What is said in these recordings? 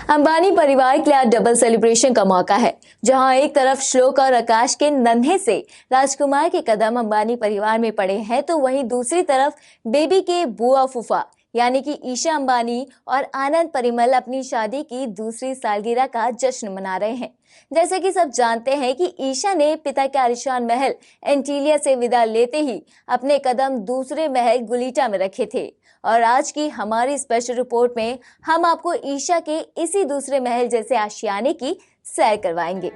अंबानी परिवार के लिए आज डबल सेलिब्रेशन का मौका है, जहां एक तरफ श्लोक और आकाश के नन्हे से राजकुमार के कदम अंबानी परिवार में पड़े हैं, तो वहीं दूसरी तरफ बेबी के बुआ फूफा यानी कि ईशा अंबानी और आनंद परिमल अपनी शादी की दूसरी सालगिरह का जश्न मना रहे हैं। जैसे कि सब जानते हैं कि ईशा ने पिता के आलीशान महल एंटीलिया से विदा लेते ही अपने कदम दूसरे महल गुलीटा में रखे थे, और आज की हमारी स्पेशल रिपोर्ट में हम आपको ईशा के इसी दूसरे महल जैसे आशियाने की सैर करवाएंगे।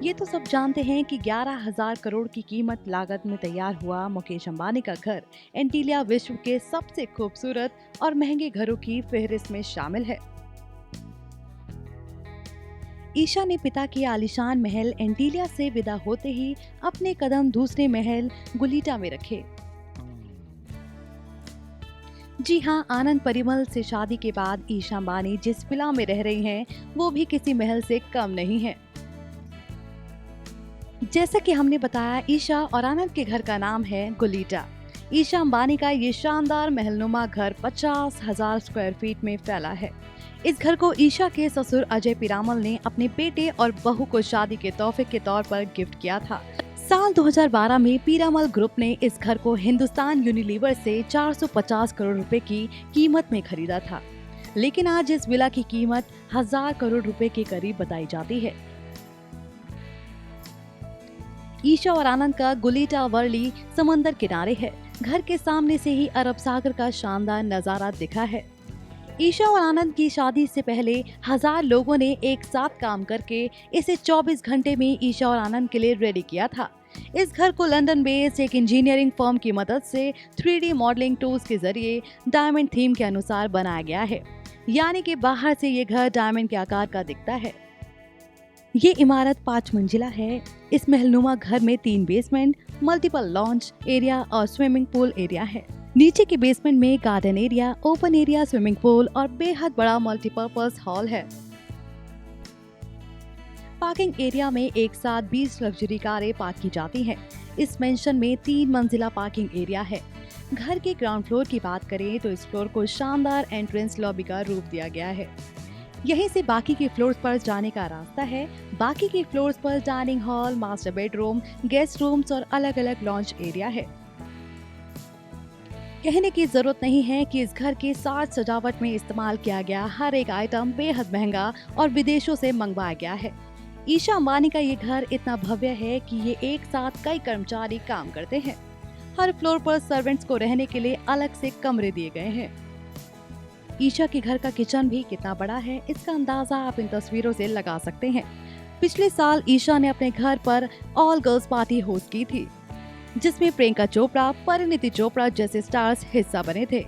ये तो सब जानते हैं कि 11,000 करोड़ की कीमत लागत में तैयार हुआ मुकेश अंबानी का घर एंटीलिया विश्व के सबसे खूबसूरत और महंगे घरों की फहरिस्त में शामिल है। ईशा ने पिता के आलीशान महल एंटीलिया से विदा होते ही अपने कदम दूसरे महल गुलीटा में रखे। जी हाँ, आनंद परिमल से शादी के बाद ईशा अंबानी जिस विला में रह रही हैं, वो भी किसी महल से कम नहीं है। जैसा कि हमने बताया, ईशा और आनंद के घर का नाम है गुलीटा। ईशा अंबानी का ये शानदार महलनुमा घर 50,000 स्क्वायर फीट में फैला है। इस घर को ईशा के ससुर अजय पीरामल ने अपने बेटे और बहू को शादी के तोहफे के तौर पर गिफ्ट किया था। साल 2012 में पीरामल ग्रुप ने इस घर को हिंदुस्तान यूनिलीवर से 450 करोड़ रुपए की कीमत में खरीदा था, लेकिन आज इस विला की कीमत 1000 करोड़ रुपए के करीब बताई जाती है। ईशा और आनंद का गुलीटा वर्ली समंदर किनारे है। घर के सामने से ही अरब सागर का शानदार नजारा दिखा है। ईशा और आनंद की शादी से पहले 1000 लोगों ने एक साथ काम करके इसे 24 घंटे में ईशा और आनंद के लिए रेडी किया था। इस घर को लंदन बेस्ड एक इंजीनियरिंग फर्म की मदद से 3D मॉडलिंग टूल्स के जरिए डायमंड थीम के अनुसार बनाया गया है, यानी कि बाहर से ये घर डायमंड के आकार का दिखता है। ये इमारत 5 मंजिला है। इस महलनुमा घर में 3 बेसमेंट, मल्टीपल लॉन्च एरिया और स्विमिंग पूल एरिया है। नीचे के बेसमेंट में garden area, open area, swimming pool और बेहद बड़ा मल्टीपर्पज हॉल है। पार्किंग एरिया में एक साथ 20 लग्जरी कारें पार्क की जाती हैं। इस मेंशन में 3 मंजिला पार्किंग एरिया है। घर के ग्राउंड फ्लोर की बात करें तो इस फ्लोर को शानदार एंट्रेंस लॉबी का रूप दिया गया है। यहीं से बाकी के फ्लोर्स पर जाने का रास्ता है। बाकी के फ्लोर्स पर dining hall, master bedroom, guest rooms और अलग अलग लॉन्च एरिया है। कहने की जरूरत नहीं है कि इस घर के साज सजावट में इस्तेमाल किया गया हर एक आइटम बेहद महंगा और विदेशों से मंगवाया गया है। ईशा अंबानी का ये घर इतना भव्य है कि ये एक साथ कई कर्मचारी काम करते हैं। हर फ्लोर पर सर्वेंट्स को रहने के लिए अलग से कमरे दिए गए हैं। ईशा के घर का किचन भी कितना बड़ा है, इसका अंदाजा आप इन तस्वीरों से लगा सकते हैं। पिछले साल ईशा ने अपने घर पर ऑल गर्ल्स पार्टी होस्ट की थी, जिसमें प्रियंका चोपड़ा, परिणीति चोपड़ा जैसे स्टार्स हिस्सा बने थे।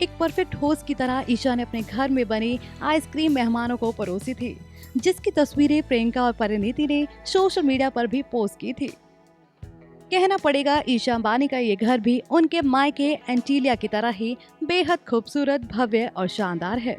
एक परफेक्ट होस्ट की तरह ईशा ने अपने घर में बनी आइसक्रीम मेहमानों को परोसी थी, जिसकी तस्वीरें प्रियंका और परिणीति ने सोशल मीडिया पर भी पोस्ट की थी। कहना पड़ेगा, ईशा अंबानी का ये घर भी उनके मायके एंटीलिया की तरह ही बेहद खूबसूरत, भव्य और शानदार है।